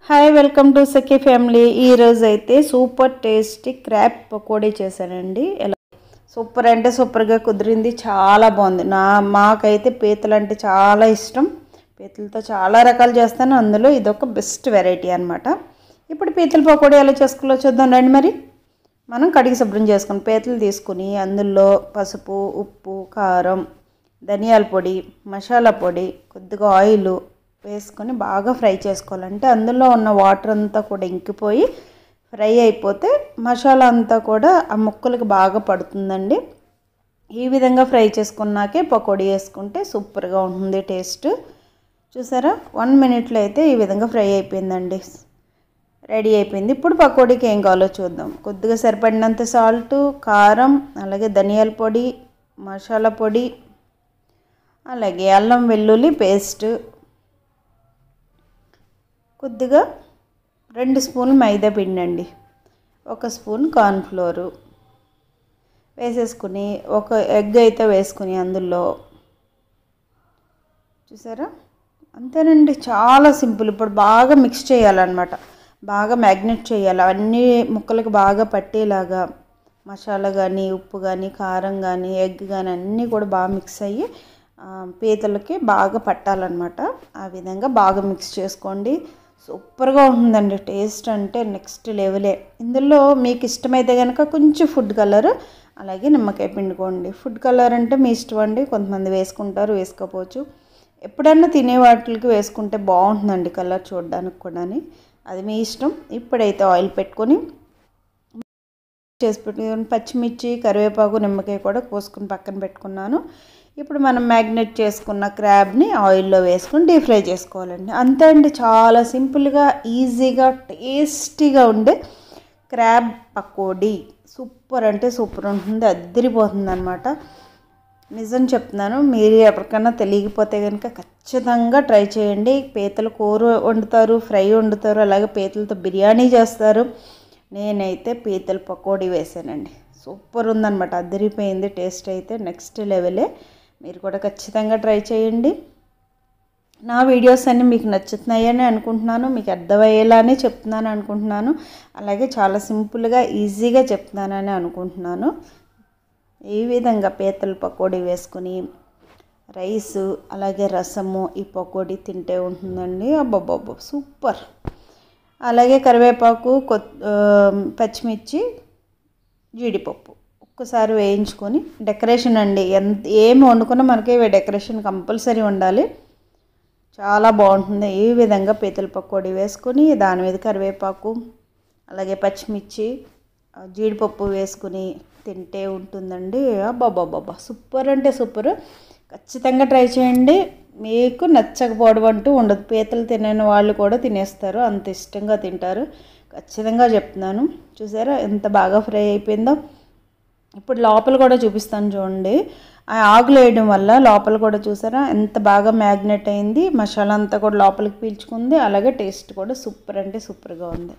Hi welcome to Sakhi family. ఈరోజు అయితే super tasty crab pakodi చేశానండి. ఎలా సూపర్ అంటే సూపర్గా కుదిరింది, చాలా బాగుంది. మాకైతే పీతలు అంటే చాలా ఇష్టం. పీతలతో చాలా రకాలు చేస్తాను, అందులో ఇదొక బెస్ట్ వెరైటీ అనమాట. ఇప్పుడు పీతల పకోడీ ఎలా చేసుకోవాలో చూద్దాం రండి. మరి మనం కడిగి శుభ్రం చేసుకుని పీతలు తీసుకుని అందులో పసుపు, ఉప్పు, కారం, ధనియాల పొడి, మసాలా పొడి, కొద్దిగా ఆయిల్ వేసుకొని బాగా ఫ్రై చేసుకోవాలంటే అందులో ఉన్న వాటర్ అంతా కూడా ఇంకిపోయి ఫ్రై అయిపోతే మసాలా అంతా కూడా ఆ ముక్కలకు బాగా పడుతుందండి. ఈ విధంగా ఫ్రై చేసుకున్నాకే పకోడీ వేసుకుంటే సూపర్గా ఉంటుంది టేస్ట్. చూసారా, 1 మినిట్లో అయితే ఈ విధంగా ఫ్రై అయిపోయిందండి, రెడీ అయిపోయింది. ఇప్పుడు పకోడీకి ఏం కావాలో చూద్దాం. కొద్దిగా సరిపడినంత సాల్ట్, కారం, అలాగే ధనియాల పొడి, మసాలా పొడి, అలాగే అల్లం వెల్లుల్లి పేస్ట్, కొద్దిగా 2 స్పూన్లు మైదా పిండి అండి, 1 స్పూన్ కార్న్ఫ్లోరు వేసేసుకుని ఒక ఎగ్ అయితే వేసుకుని అందులో చూసారా, అంతేనండి, చాలా సింపుల్. ఇప్పుడు బాగా మిక్స్ చేయాలన్నమాట, బాగా మ్యాగ్నెట్ చేయాలి, అన్ని ముక్కలకు బాగా పట్టేలాగా మసాలా కానీ, ఉప్పు కానీ, కారం కానీ, ఎగ్ కానీ అన్నీ కూడా బాగా మిక్స్ అయ్యి పీతలకి బాగా పట్టాలన్నమాట. ఆ విధంగా బాగా మిక్స్ చేసుకోండి. సూపర్గా ఉంటుందండి, టేస్ట్ అంటే నెక్స్ట్ లెవెలే. ఇందులో మీకు ఇష్టమైతే కనుక కొంచెం ఫుడ్ కలర్, అలాగే నిమ్మకాయ పిండుకోండి. ఫుడ్ కలర్ అంటే మీ ఇష్టం అండి, కొంతమంది వేసుకుంటారు, వేసుకోకపోవచ్చు. ఎప్పుడన్నా తినే వాటికి వేసుకుంటే బాగుంటుందండి కలర్ చూడడానికి కూడా, అది మీ ఇష్టం. ఇప్పుడైతే ఆయిల్ పెట్టుకొని చేసి పెట్టుకుని పచ్చిమిర్చి, కరివేపాకు, నిమ్మకాయ కూడా కోసుకుని పక్కన పెట్టుకున్నాను. ఇప్పుడు మనం మ్యాగ్నెట్ చేసుకున్న క్రాబ్ని ఆయిల్లో వేసుకొని డీప్ ఫ్రై చేసుకోవాలండి. అంతే అండి, చాలా సింపుల్గా, ఈజీగా, టేస్టీగా ఉండే క్రాబ్ పకోడీ. సూపర్ అంటే సూపర్ ఉంటుంది, అద్దరిపోతుంది అనమాట. నిజం చెప్తున్నాను, మీరు ఎప్పటికన్నా తెలియకపోతే కనుక ఖచ్చితంగా ట్రై చేయండి. పీతల కూర వండుతారు, ఫ్రై వండుతారు, అలాగే పీతలతో బిర్యానీ చేస్తారు. నేనైతే పీతల పకోడీ వేసానండి, సూపర్ ఉందన్నమాట, అద్దరిపోయింది. టేస్ట్ అయితే నెక్స్ట్ లెవెలే. మీరు కూడా ఖచ్చితంగా ట్రై చేయండి. నా వీడియోస్ అన్నీ మీకు నచ్చుతున్నాయని అనుకుంటున్నాను, మీకు అర్థమయ్యేలానే చెప్తున్నాను అనుకుంటున్నాను, అలాగే చాలా సింపుల్గా, ఈజీగా చెప్తున్నానని అనుకుంటున్నాను. ఈ విధంగా పీతల పకోడీ వేసుకుని రైసు, అలాగే రసము, ఈ పకోడీ తింటే ఉంటుందండి. అబ్బబ్బబ్బ సూపర్. అలాగే కరివేపాకు, పచ్చిమిర్చి, జీడిపప్పు ఒక్కసారి వేయించుకొని డెకరేషన్ అండి, ఏమి వండుకున్నా మనకి డెకరేషన్ కంపల్సరీ ఉండాలి, చాలా బాగుంటుంది. ఈ విధంగా పీతల పకోడీ వేసుకొని దాని మీద కరివేపాకు, అలాగే పచ్చిమిర్చి, జీడిపప్పు వేసుకుని తింటే ఉంటుందండి. అబ్బాబ్బాబ్బా సూపర్ అంటే సూపర్. ఖచ్చితంగా ట్రై చేయండి, మీకు నచ్చకపోవడం అంటూ ఉండదు. పీతలు తినని వాళ్ళు కూడా తినేస్తారు, అంత ఇష్టంగా తింటారు, ఖచ్చితంగా చెప్తున్నాను. చూసారా ఎంత బాగా ఫ్రై అయిపోయిందో. ఇప్పుడు లోపల కూడా చూపిస్తాను చూడండి. ఆ ఆకులు వేయడం వల్ల లోపల కూడా చూసారా ఎంత బాగా మ్యాగ్నెట్ అయింది, మసాలా అంతా కూడా లోపలికి పీల్చుకుంది, అలాగే టేస్ట్ కూడా సూపర్ అంటే సూపర్గా ఉంది.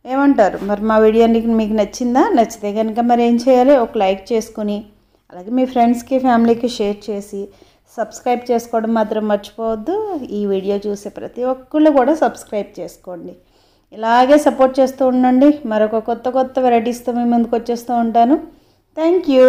ఏమంటారు మరి? మా వీడియో మీకు నచ్చిందా? నచ్చితే కనుక మరి ఏం చేయాలి? ఒక లైక్ చేసుకుని, అలాగే మీ ఫ్రెండ్స్కి, ఫ్యామిలీకి షేర్ చేసి సబ్స్క్రైబ్ చేసుకోవడం మాత్రం మర్చిపోవద్దు. ఈ వీడియో చూసే ప్రతి ఒక్కళ్ళు కూడా సబ్స్క్రైబ్ చేసుకోండి. ఇలాగే సపోర్ట్ చేస్తూ ఉండండి. మరొక కొత్త వెరైటీస్తో మీ ముందుకు వచ్చేస్తూ ఉంటాను. Thank you.